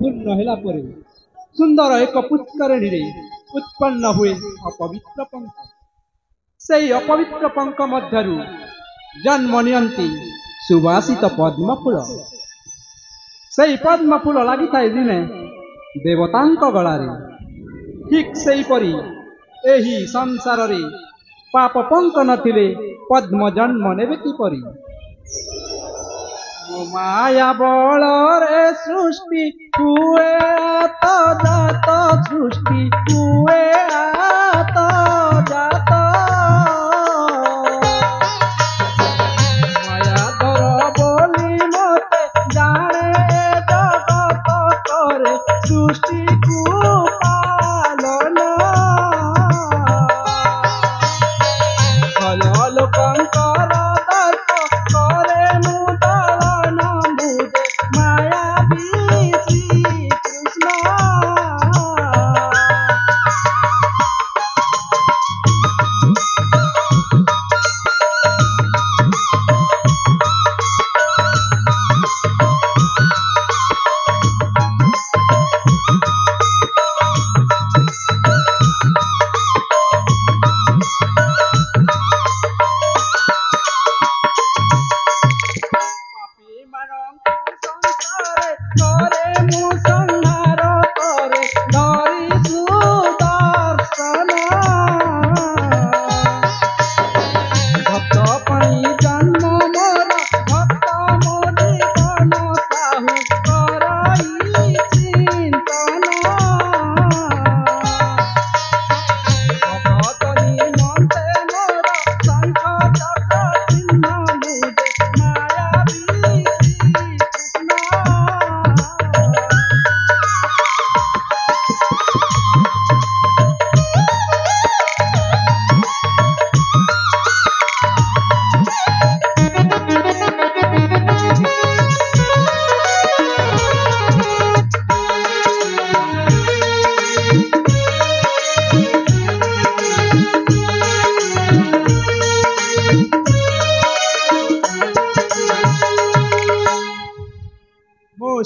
पूर्ण होला परे सुंदर एक पुष्करणी रे उत्पन्न हुए अपवित्र पंख से अपवित्र पंख मध्यरु जन्म नियंती सुवासित पद्मफूल से पद्मफूल लगी थाए दिने देवतांक गलारे ठीक से परी एही संसार रे पाप पंक नथिले पद्म जन्म नेबे किपरि माया बलरे सृष्टि हुए आत जात सृष्टि हुए आत जात माया धर बोली मते जाने जगत करे सृष्टि को पालन लोकंकर दर्प करे मुदलन मुझे माया भी श्री कृष्ण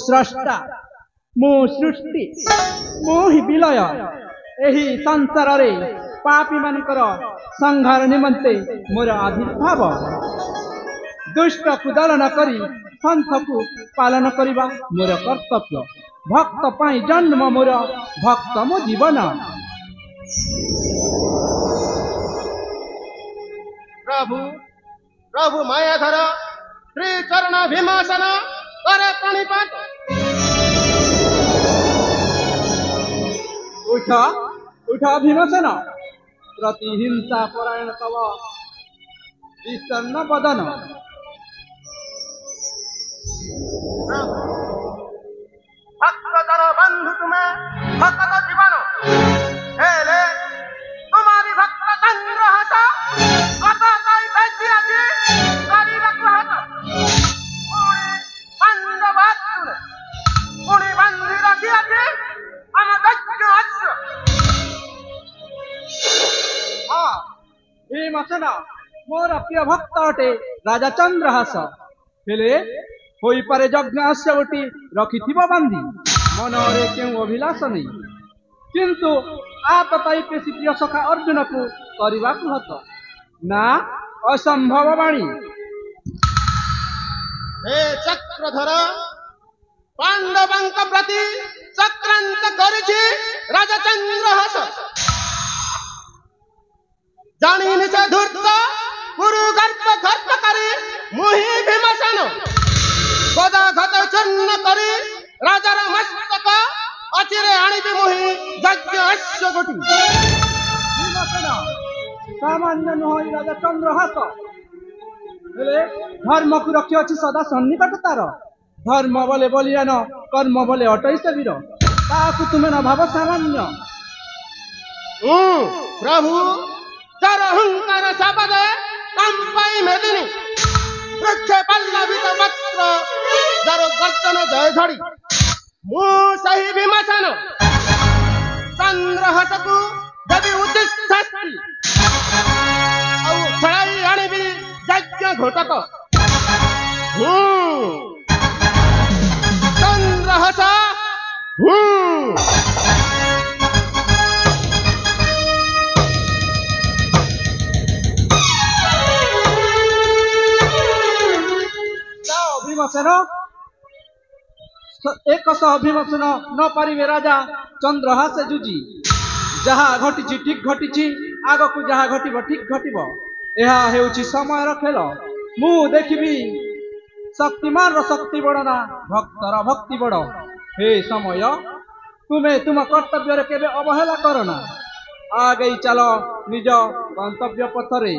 स्रष्टा मो सृष्टि मो ही विलय एही संसार रे पापी मानकर संहार निमंते मोर आविर्भाव दुष्ट को दलन करी संत को पालन करिबा मोर कर्तव्य भक्त पाई जन्म मोर भक्त मो जीवन प्रभु प्रभु मायाधर श्री चरण भीमासन करे प्रणिपात उठ उठ भीमसेन प्रतिहिंसा परायण तव विषन्न बदन भक्त जन बंधु तुम्हें भक्त जीवन हेले तुम्हारी भक्त चंद्रहास अतताई बैठी आजी शरीरक हाथ पुणी बंधु पुणी बंधी रखी आजी हम दक्ष अश्व हाँ भीमसेन मोर प्रिय भक्त अटे राजा चंद्रहास हेले होई पारे यज्ञ अश्वटी रखिथिब बांधी मनरे केउ अभिलाष नहीं किंतु आपताई पेशी प्रिय सखा अर्जुन को करवा हत ना असंभव वाणी हे चक्रधर पांडवंक प्रति चक्रांत करिछि राजा चंद्रहास जानी निज धूर्त गुरु गर्भ गर्भ करी मुहि भीमसेन गदा घट चूर्ण करी राजार मस्तक अचिरे आनिबि मुहि यज्ञ अश्व गोटी भीमसेन सामान्य नहई राजा चंद्रहास हेले धर्म को रखी अछि सदा सन्निकट तार धर्म बोले बलियान कर्म बोले अटई से वीर ताकु तुमे न भाव सामान्य प्रभु चर हुंकार शब्द कंपाई मेदिनी वृक्ष पल्लवित वक्त्र जर गर्जन जय झड़ी मु सही भीमसेन चंद्रहास को यदि उद्दिष्ट छड़ाई आनिबि यज्ञ घोटक चंद्रहास भीमसेन एक भीमसेन न पारिबे राजा चंद्रहास जुजी जहा घटी ठीक घटी आग को जहा घटब ठीक घटब यह हेउछि समयर खेल मु देखिबी शक्तिमान रो शक्ति बड़ ना भक्तर भक्ति बड़ हे समय तुमे तुम कर्तव्य रे केबे अवहेला करना आगे चलो निज गंतव्य पथरे।